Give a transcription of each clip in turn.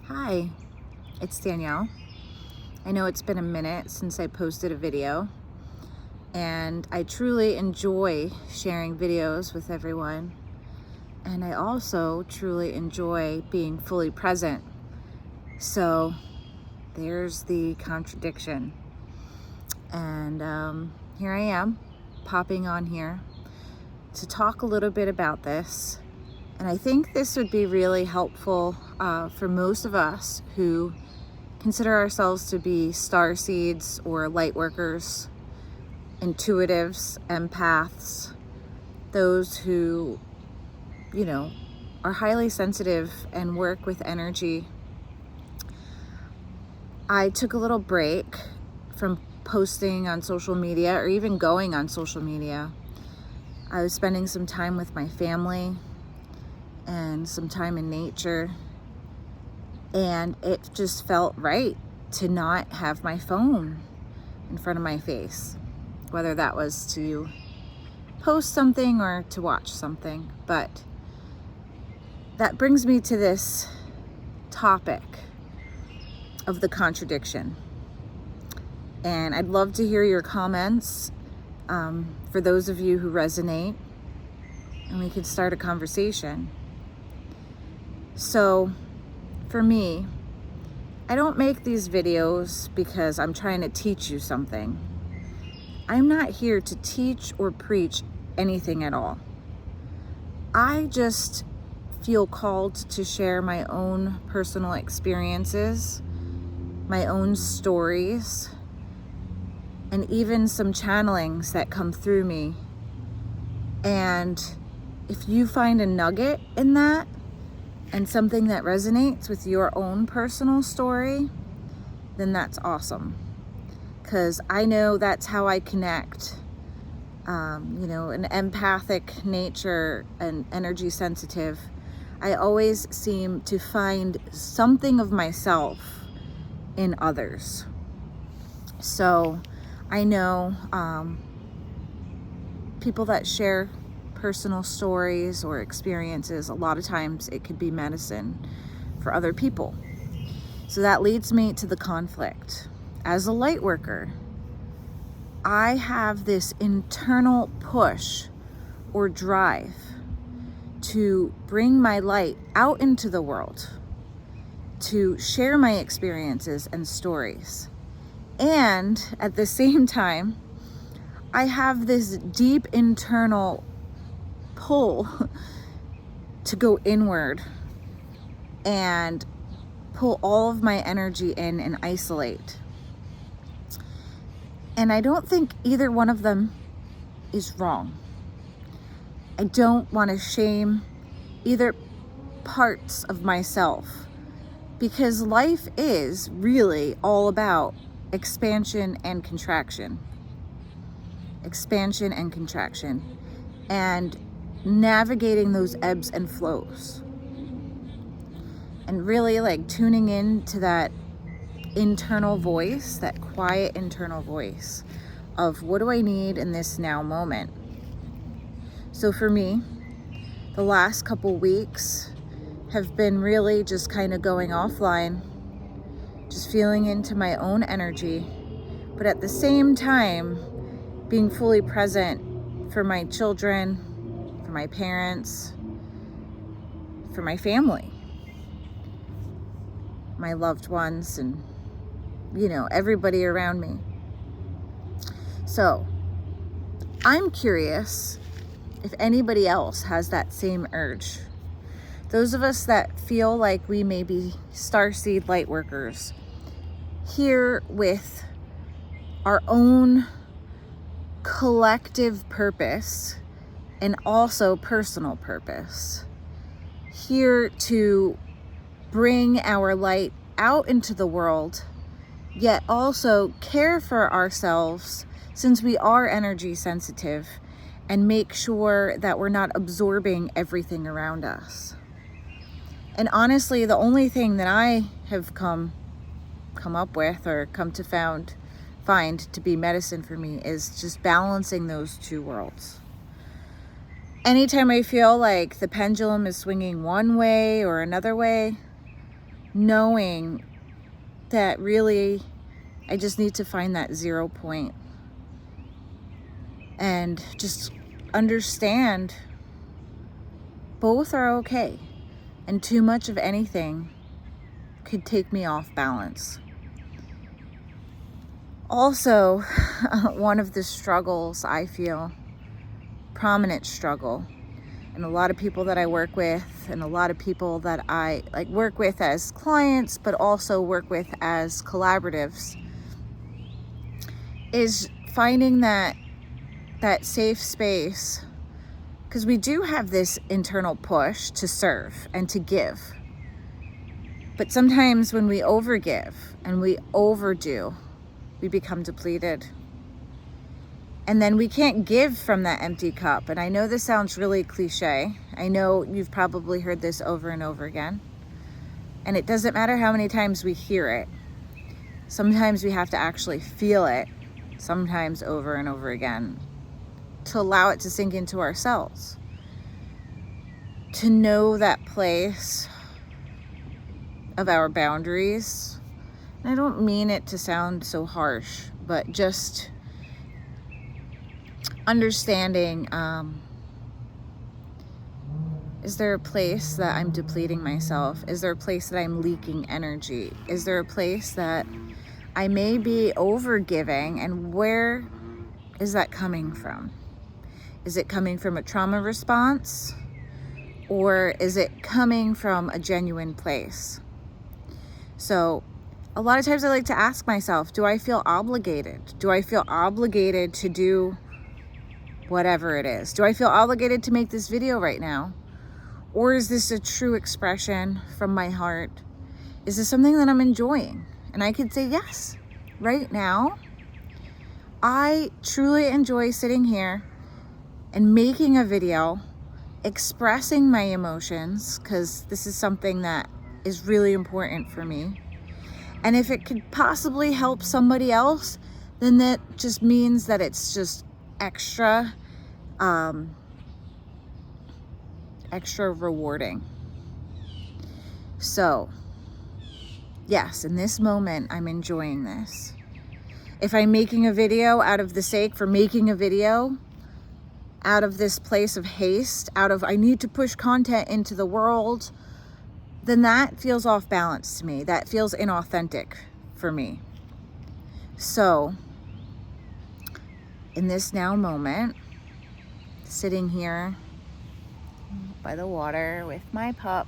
Hi, it's Danielle. I know it's been a minute since I posted a video, and I truly enjoy sharing videos with everyone. And I also truly enjoy being fully present. So there's the contradiction. And here I am, popping on here to talk a little bit about this. And I think this would be really helpful for most of us who consider ourselves to be starseeds or lightworkers, intuitives, empaths, those who, are highly sensitive and work with energy. I took a little break from posting on social media or even going on social media. I was spending some time with my family and some time in nature, and it just felt right to not have my phone in front of my face, whether that was to post something or to watch something. But that brings me to this topic of the contradiction, and I'd love to hear your comments for those of you who resonate, and we could start a conversation. So for me, I don't make these videos because I'm trying to teach you something. I'm not here to teach or preach anything at all. I just feel called to share my own personal experiences, my own stories, and even some channelings that come through me. And if you find a nugget in that, and something that resonates with your own personal story, then that's awesome. Because I know that's how I connect. An empathic nature and energy sensitive, I always seem to find something of myself in others. So I know people that share personal stories or experiences, a lot of times it could be medicine for other people. So that leads me to the conflict. As a light worker, I have this internal push or drive to bring my light out into the world, to share my experiences and stories. And at the same time, I have this deep internal pull to go inward and pull all of my energy in and isolate. And I don't think either one of them is wrong. I don't want to shame either parts of myself, because life is really all about expansion and contraction. Expansion and contraction. And navigating those ebbs and flows, and really tuning in to that internal voice, that quiet internal voice of what do I need in this now moment. So for me, the last couple weeks have been really just kind of going offline, just feeling into my own energy, but at the same time being fully present for my children, for my parents, for my family, my loved ones, and everybody around me. So I'm curious if anybody else has that same urge. Those of us that feel like we may be starseed light workers, here with our own collective purpose and also personal purpose, here to bring our light out into the world, yet also care for ourselves, since we are energy sensitive, and make sure that we're not absorbing everything around us. And honestly, the only thing that I have come up with or come to find to be medicine for me is just balancing those two worlds. Anytime I feel like the pendulum is swinging one way or another way, knowing that really I just need to find that 0 point and just understand both are okay, and too much of anything could take me off balance. Also, one of the struggles I feel, prominent struggle, and a lot of people that I work with, and a lot of people that I work with as clients, but also work with as collaboratives, is finding that safe space, because we do have this internal push to serve and to give. But sometimes when we overgive and we overdo, we become depleted. And then we can't give from that empty cup. And I know this sounds really cliche. I know you've probably heard this over and over again. And it doesn't matter how many times we hear it. Sometimes we have to actually feel it, sometimes over and over again, to allow it to sink into ourselves. To know that place of our boundaries. And I don't mean it to sound so harsh, but just understanding, is there a place that I'm depleting myself? Is there a place that I'm leaking energy? Is there a place that I may be overgiving, and where is that coming from? Is it coming from a trauma response, or is it coming from a genuine place? So a lot of times I like to ask myself, do I feel obligated? Do I feel obligated to do whatever it is? Do I feel obligated to make this video right now? Or is this a true expression from my heart? Is this something that I'm enjoying? And I could say yes. Right now, I truly enjoy sitting here and making a video, expressing my emotions, because this is something that is really important for me. And if it could possibly help somebody else, then that just means that it's just extra rewarding. So yes, in this moment, I'm enjoying this. If I'm making a video out of the sake for making a video, out of this place of haste, out of I need to push content into the world, then that feels off balance to me. That feels inauthentic for me. So in this now moment, sitting here by the water with my pup,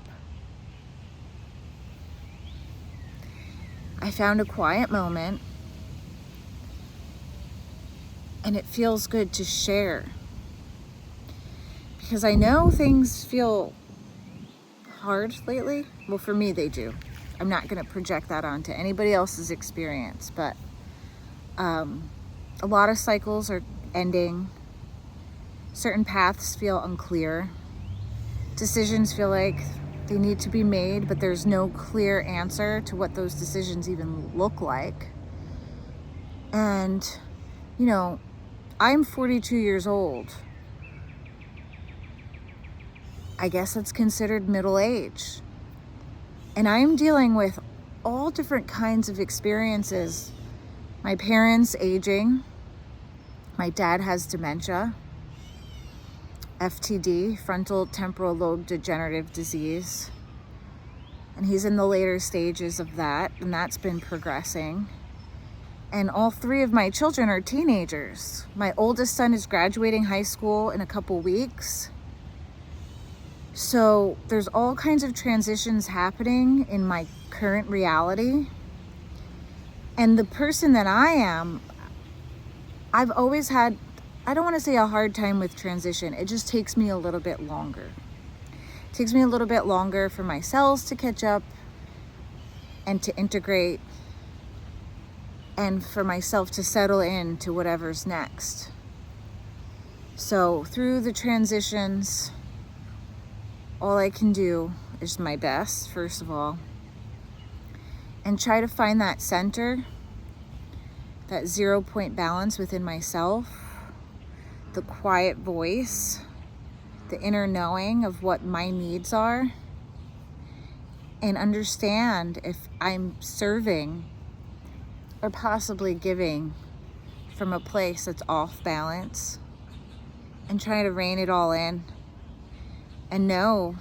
I found a quiet moment, and it feels good to share, because I know things feel hard lately. Well, for me, they do. I'm not going to project that onto anybody else's experience, but a lot of cycles are ending. Certain paths feel unclear. Decisions feel like they need to be made, but there's no clear answer to what those decisions even look like. And, you know, I'm 42 years old. I guess that's considered middle age. And I'm dealing with all different kinds of experiences. My parents aging. My dad has dementia. FTD, frontal temporal lobe degenerative disease. And he's in the later stages of that, and that's been progressing. And all three of my children are teenagers. My oldest son is graduating high school in a couple weeks. So there's all kinds of transitions happening in my current reality. And the person that I am, I've always had, I don't want to say a hard time with transition. It just takes me a little bit longer. It takes me a little bit longer for my cells to catch up and to integrate, and for myself to settle into whatever's next. So through the transitions, all I can do is my best, first of all, and try to find that center, that 0 point balance within myself, the quiet voice, the inner knowing of what my needs are, and understand if I'm serving or possibly giving from a place that's off balance, and try to rein it all in and know,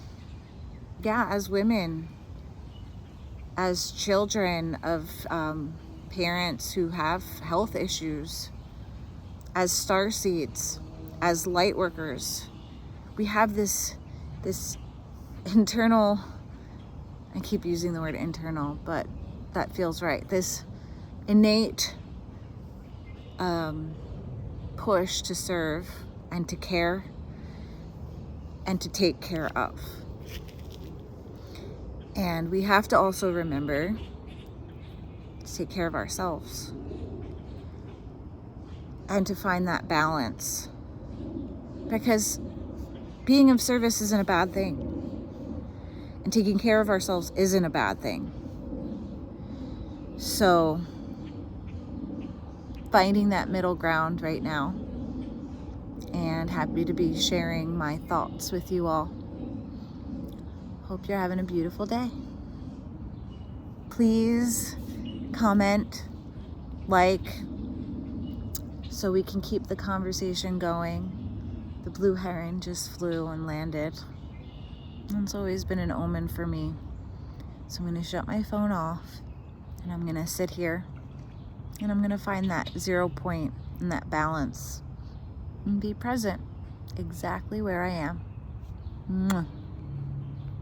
yeah, as women, as children of parents who have health issues, as starseeds, as lightworkers, we have this internal, I keep using the word internal, but that feels right, this innate push to serve and to care and to take care of. And we have to also remember to take care of ourselves and to find that balance, because being of service isn't a bad thing, and taking care of ourselves isn't a bad thing. So finding that middle ground right now, and happy to be sharing my thoughts with you all. Hope you're having a beautiful day. Please comment, like, so we can keep the conversation going. The blue heron just flew and landed. It's always been an omen for me. So I'm gonna shut my phone off, and I'm gonna sit here, and I'm gonna find that 0 point and that balance and be present exactly where I am. Mwah.